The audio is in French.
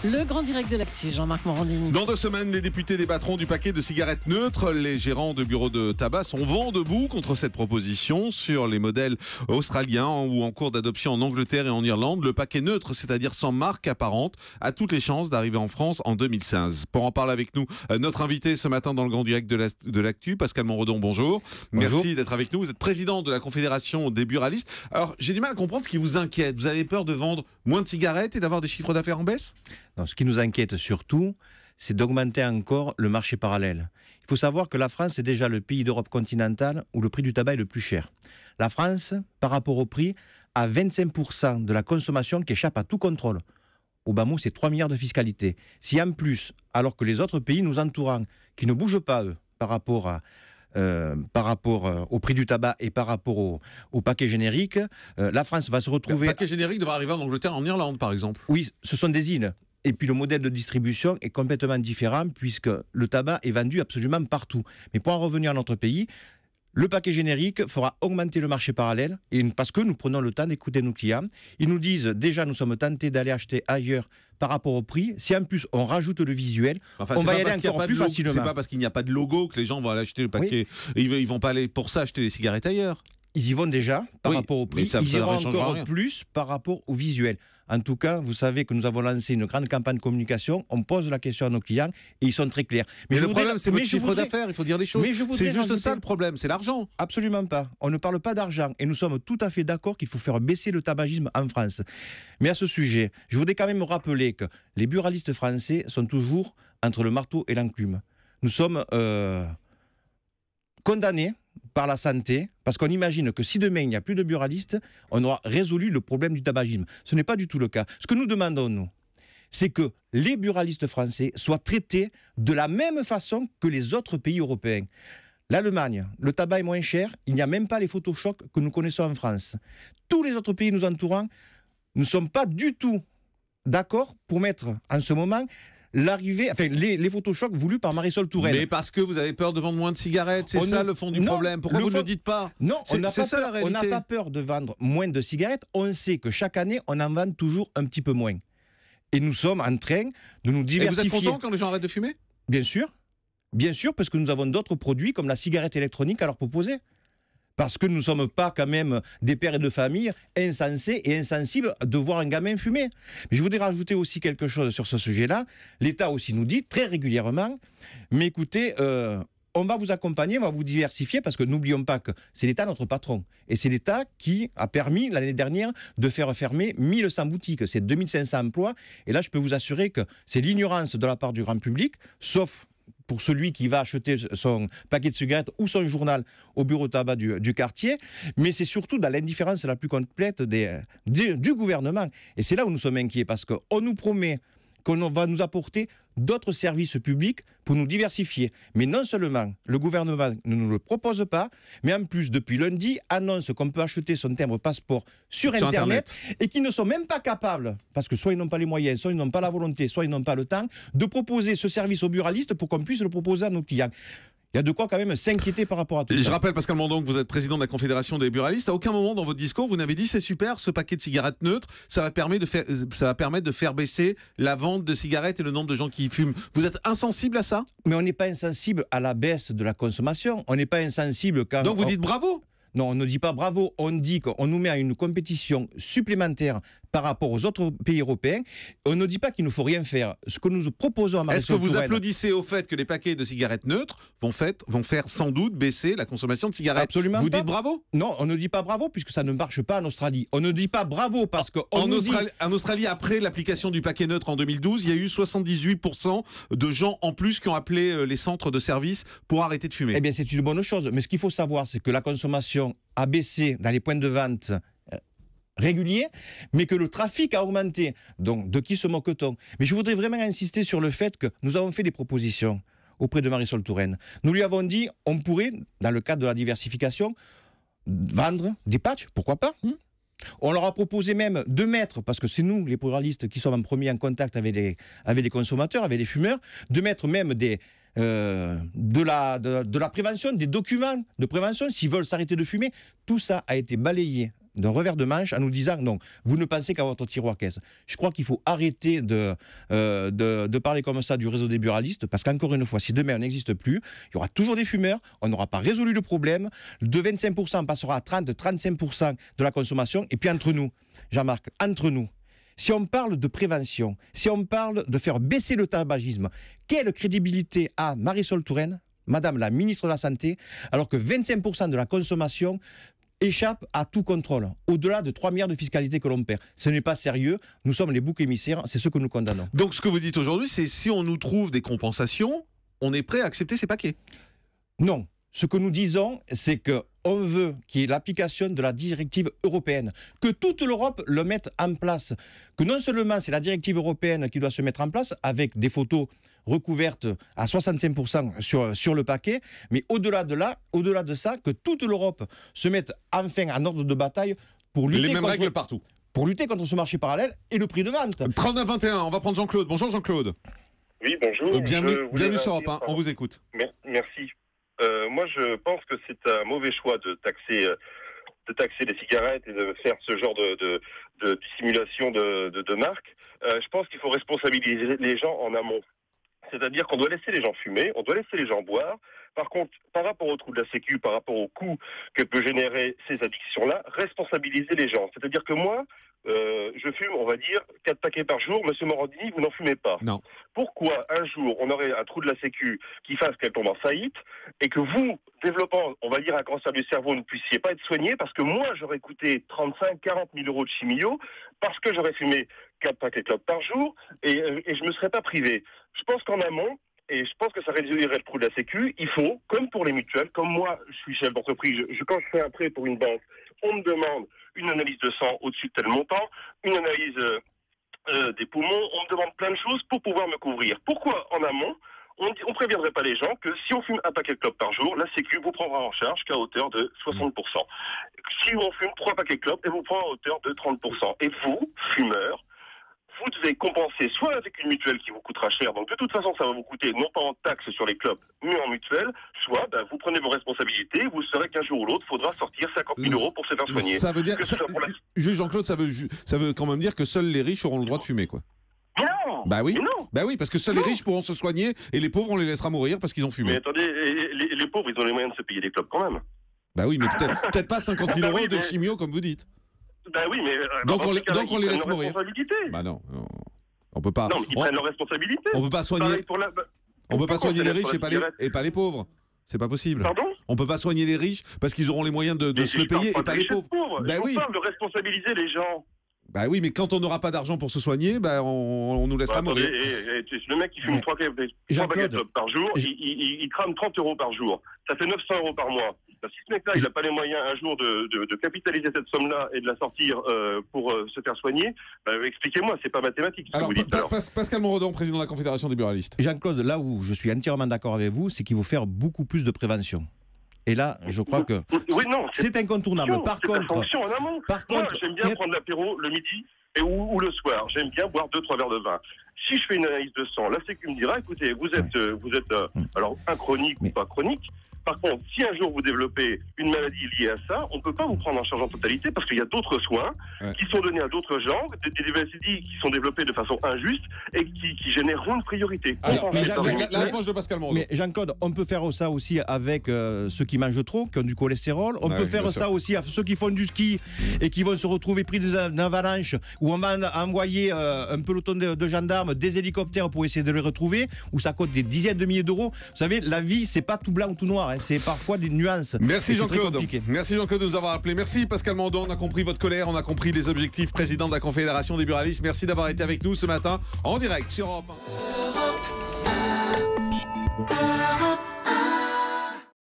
Le grand direct de l'actu, Jean-Marc Morandini. Dans 2 semaines, les députés débattront du paquet de cigarettes neutres. Les gérants de bureaux de tabac sont vent debout contre cette proposition sur les modèles australiens ou en cours d'adoption en Angleterre et en Irlande. Le paquet neutre, c'est-à-dire sans marque apparente, a toutes les chances d'arriver en France en 2015. Pour en parler avec nous, notre invité ce matin dans le grand direct de l'actu, Pascal Monredon, bonjour. Merci d'être avec nous. Vous êtes président de la Confédération des buralistes. Alors, j'ai du mal à comprendre ce qui vous inquiète. Vous avez peur de vendre moins de cigarettes et d'avoir des chiffres d'affaires en baisse ? Non, ce qui nous inquiète surtout, c'est d'augmenter encore le marché parallèle. Il faut savoir que la France est déjà le pays d'Europe continentale où le prix du tabac est le plus cher. La France, par rapport au prix, a 25% de la consommation qui échappe à tout contrôle. Au bas mot, c'est 3 milliards de fiscalité. Si en plus, alors que les autres pays nous entourant, qui ne bougent pas eux, par rapport au prix du tabac et par rapport au paquet générique, la France va se retrouver... Le paquet générique devrait arriver en Angleterre, en Irlande par exemple. Oui, ce sont des îles. Et puis le modèle de distribution est complètement différent puisque le tabac est vendu absolument partout. Mais pour en revenir à notre pays, le paquet générique fera augmenter le marché parallèle parce que nous prenons le temps d'écouter nos clients. Ils nous disent déjà nous sommes tentés d'aller acheter ailleurs par rapport au prix. Si en plus on rajoute le visuel, on va y aller encore plus facilement. C'est pas parce qu'il n'y a pas de logo que les gens vont aller acheter le paquet. Oui. Ils vont pas aller pour ça acheter les cigarettes ailleurs. Ils y vont déjà par rapport au prix, ils iront encore plus par rapport au visuel. En tout cas, vous savez que nous avons lancé une grande campagne de communication, on pose la question à nos clients et ils sont très clairs. Mais le problème, c'est votre chiffre d'affaires, il faut dire les choses. C'est juste ça le problème, c'est l'argent. Absolument pas. On ne parle pas d'argent et nous sommes tout à fait d'accord qu'il faut faire baisser le tabagisme en France. Mais à ce sujet, je voudrais quand même rappeler que les buralistes français sont toujours entre le marteau et l'enclume. Nous sommes condamnés par la santé, parce qu'on imagine que si demain il n'y a plus de buralistes, on aura résolu le problème du tabagisme. Ce n'est pas du tout le cas. Ce que nous demandons, nous, c'est que les buralistes français soient traités de la même façon que les autres pays européens. L'Allemagne, le tabac est moins cher, il n'y a même pas les photochocs que nous connaissons en France. Tous les autres pays nous entourant ne sont pas du tout d'accord pour mettre en ce moment les photochocs voulus par Marisol Touraine. Mais parce que vous avez peur de vendre moins de cigarettes, c'est ça le fond du problème. Pourquoi vous ne le dites pas? Non, on n'a pas peur de vendre moins de cigarettes. On sait que chaque année, on en vend toujours un petit peu moins. Et nous sommes en train de nous diversifier. Et vous êtes content quand les gens arrêtent de fumer? Bien sûr, parce que nous avons d'autres produits comme la cigarette électronique à leur proposer. Parce que nous ne sommes pas quand même des pères et de famille insensés et insensibles de voir un gamin fumer. Mais je voudrais rajouter aussi quelque chose sur ce sujet-là. L'État aussi nous dit très régulièrement, mais écoutez, on va vous accompagner, on va vous diversifier, parce que n'oublions pas que c'est l'État notre patron. Et c'est l'État qui a permis l'année dernière de faire fermer 1100 boutiques. C'est 2500 emplois. Et là, je peux vous assurer que c'est l'ignorance de la part du grand public, sauf pour celui qui va acheter son paquet de cigarettes ou son journal au bureau de tabac du quartier, mais c'est surtout dans l'indifférence la plus complète du gouvernement. Et c'est là où nous sommes inquiets, parce qu'on nous promet qu'on va nous apporter d'autres services publics pour nous diversifier. Mais non seulement le gouvernement ne nous le propose pas, mais en plus, depuis lundi, annonce qu'on peut acheter son timbre passeport sur Internet et qu'ils ne sont même pas capables, parce que soit ils n'ont pas les moyens, soit ils n'ont pas la volonté, soit ils n'ont pas le temps, de proposer ce service aux buralistes pour qu'on puisse le proposer à nos clients. Il y a de quoi quand même s'inquiéter par rapport à tout ça. Je rappelle, Pascal Monredon, que vous êtes président de la Confédération des buralistes. À aucun moment dans votre discours, vous n'avez dit c'est super, ce paquet de cigarettes neutres, ça va permettre de faire baisser la vente de cigarettes et le nombre de gens qui fument. Vous êtes insensible à ça? Mais on n'est pas insensible à la baisse de la consommation. On n'est pas insensible quand... Donc vous dites bravo? Non, on ne dit pas bravo, on dit qu'on nous met à une compétition supplémentaire par rapport aux autres pays européens. On ne dit pas qu'il ne faut rien faire. Ce que nous proposons à Marisol Est-ce que vous Touraine, applaudissez au fait que les paquets de cigarettes neutres vont faire sans doute baisser la consommation de cigarettes? Absolument vous pas. Dites bravo? Non, on ne dit pas bravo puisque ça ne marche pas en Australie. On ne dit pas bravo parce que... En Australie, après l'application du paquet neutre en 2012, il y a eu 78% de gens en plus qui ont appelé les centres de service pour arrêter de fumer. Eh bien, c'est une bonne chose. Mais ce qu'il faut savoir, c'est que la consommation a baissé dans les points de vente réguliers, mais que le trafic a augmenté. Donc, de qui se moque-t-on? Mais je voudrais vraiment insister sur le fait que nous avons fait des propositions auprès de Marisol Touraine. Nous lui avons dit, on pourrait, dans le cadre de la diversification, vendre des patchs, pourquoi pas? On leur a proposé même de mettre, parce que c'est nous, les pluralistes, qui sommes en premier en contact avec les consommateurs, avec les fumeurs, de mettre même de la prévention, des documents de prévention, s'ils veulent s'arrêter de fumer. Tout ça a été balayé d'un revers de manche en nous disant non, vous ne pensez qu'à votre tiroir caisse. Je crois qu'il faut arrêter de parler comme ça du réseau des buralistes, parce qu'encore une fois, si demain on n'existe plus, il y aura toujours des fumeurs, on n'aura pas résolu le problème, de 25% on passera à 30-35% de la consommation, et puis entre nous, Jean-Marc, entre nous, si on parle de prévention, si on parle de faire baisser le tabagisme, quelle crédibilité a Marisol Touraine, Madame la ministre de la Santé, alors que 25% de la consommation échappe à tout contrôle, au-delà de 3 milliards de fiscalité que l'on perd. Ce n'est pas sérieux, nous sommes les boucs émissaires, c'est ce que nous condamnons. Donc ce que vous dites aujourd'hui, c'est si on nous trouve des compensations, on est prêt à accepter ces paquets? Non. Ce que nous disons, c'est qu'on veut qu'il y ait l'application de la directive européenne, que toute l'Europe le mette en place, que non seulement c'est la directive européenne qui doit se mettre en place, avec des photos recouvertes à 65% sur le paquet, mais au-delà de ça, que toute l'Europe se mette enfin en ordre de bataille pour lutter les mêmes règles partout. Pour lutter contre ce marché parallèle et le prix de vente. 39-21, on va prendre Jean-Claude. Bonjour Jean-Claude. Oui, bonjour. Bienvenue sur Europe 1, on vous écoute. Merci. Moi, je pense que c'est un mauvais choix de taxer les cigarettes et de faire ce genre de dissimulation de marque. Je pense qu'il faut responsabiliser les gens en amont. C'est-à-dire qu'on doit laisser les gens fumer, on doit laisser les gens boire. Par contre, par rapport au trou de la Sécu, par rapport au coût que peut générer ces addictions-là, responsabiliser les gens. C'est-à-dire que moi, je fume, on va dire, 4 paquets par jour. Monsieur Morandini, vous n'en fumez pas. Non. Pourquoi un jour, on aurait un trou de la Sécu qui fasse qu'elle tombe en faillite et que vous, développant, on va dire, un cancer du cerveau, ne puissiez pas être soigné parce que moi, j'aurais coûté 35-40 000 euros de chimio parce que j'aurais fumé 4 paquets de clopes par jour et je ne me serais pas privé. Je pense qu'en amont, et je pense que ça réduirait le trou de la Sécu, il faut, comme pour les mutuelles, comme moi, je suis chef d'entreprise, quand je fais un prêt pour une banque, on me demande une analyse de sang au-dessus de tel montant, une analyse des poumons, on me demande plein de choses pour pouvoir me couvrir. Pourquoi en amont, on ne préviendrait pas les gens que si on fume un paquet de clopes par jour, la Sécu vous prendra en charge qu'à hauteur de 60%. Si on fume 3 paquets de clopes, elle vous prend à hauteur de 30%. Et vous, fumeurs, vous devez compenser soit avec une mutuelle qui vous coûtera cher, donc de toute façon ça va vous coûter non pas en taxes sur les clopes, mais en mutuelle, soit vous prenez vos responsabilités, vous saurez qu'un jour ou l'autre, il faudra sortir 50 000 euros pour se faire soigner. Ça veut dire, Jean-Claude, ça veut quand même dire que seuls les riches auront le droit de fumer, quoi. Mais non. Bah oui, mais non. Bah oui, parce que seuls les riches pourront se soigner et les pauvres on les laissera mourir parce qu'ils ont fumé. Mais attendez, les pauvres ils ont les moyens de se payer des clopes quand même. Bah oui, mais peut-être pas 50 000 euros de chimio comme vous dites. Bah oui, mais donc on les laisse mourir. Bah non. On peut pas. Non, mais ils prennent leurs responsabilités. On peut pas soigner. On peut pas soigner les riches et pas les pauvres. C'est pas possible. Pardon ? On peut pas soigner les riches parce qu'ils auront les moyens de se le payer et pas les pauvres. Bah oui. On parle de responsabiliser les gens. Bah oui, mais quand on n'aura pas d'argent pour se soigner, on nous laissera mourir. Le mec qui fume 3 paquets par jour, il crame 30 euros par jour. Ça fait 900 euros par mois. Si ce mec-là, il n'a pas les moyens un jour de capitaliser cette somme-là et de la sortir pour se faire soigner, expliquez-moi, c'est pas mathématique. Alors, Pascal Morodon, président de la Confédération des buralistes. Jean-Claude, là où je suis entièrement d'accord avec vous, c'est qu'il faut faire beaucoup plus de prévention. Et là, je crois que c'est incontournable. Par contre, j'aime bien prendre l'apéro le midi ou le soir. J'aime bien boire 2-3 verres de vin. Si je fais une analyse de sang, la Sécu me dira, écoutez, vous êtes alors un chronique ou pas chronique. Par contre, si un jour vous développez une maladie liée à ça, on ne peut pas vous prendre en charge en totalité parce qu'il y a d'autres soins qui sont donnés à d'autres gens, des maladies qui sont développées de façon injuste et qui génèrent une priorité. Alors, la réponse de Pascal Morodon. Mais Jean-Claude, on peut faire ça aussi avec ceux qui mangent trop, qui ont du cholestérol. On peut faire ça aussi avec ceux qui font du ski et qui vont se retrouver pris d'une avalanche où on va envoyer un peloton de gendarmes, des hélicoptères pour essayer de les retrouver, où ça coûte des dizaines de milliers d'euros. Vous savez, la vie, c'est pas tout blanc ou tout noir. C'est parfois des nuances. Merci Jean-Claude. Merci Jean-Claude de nous avoir appelé. Merci Pascal Morodon. On a compris votre colère, on a compris les objectifs. Président de la Confédération des buralistes. Merci d'avoir été avec nous ce matin en direct sur Europe 1.